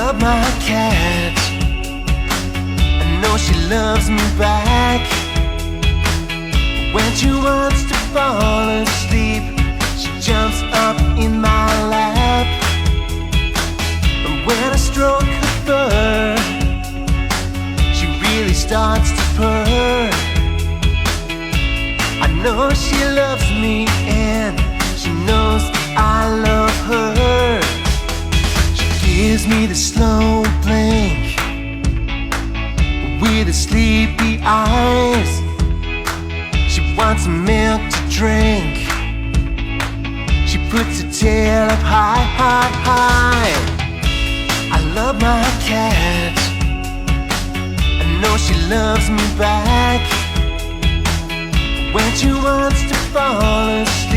love my cat. I know she loves me back. When she wants to fall asleep, she jumps up in my lap. And when I stroke her fur, she really starts to purr. I know she loves me and she knows I love her. She gives me the slow blink with the sleepy eyes. She wants some milk to drink. She puts her tail up high, high, high. I love my cat. I know she loves me back. When she wants to fall asleep,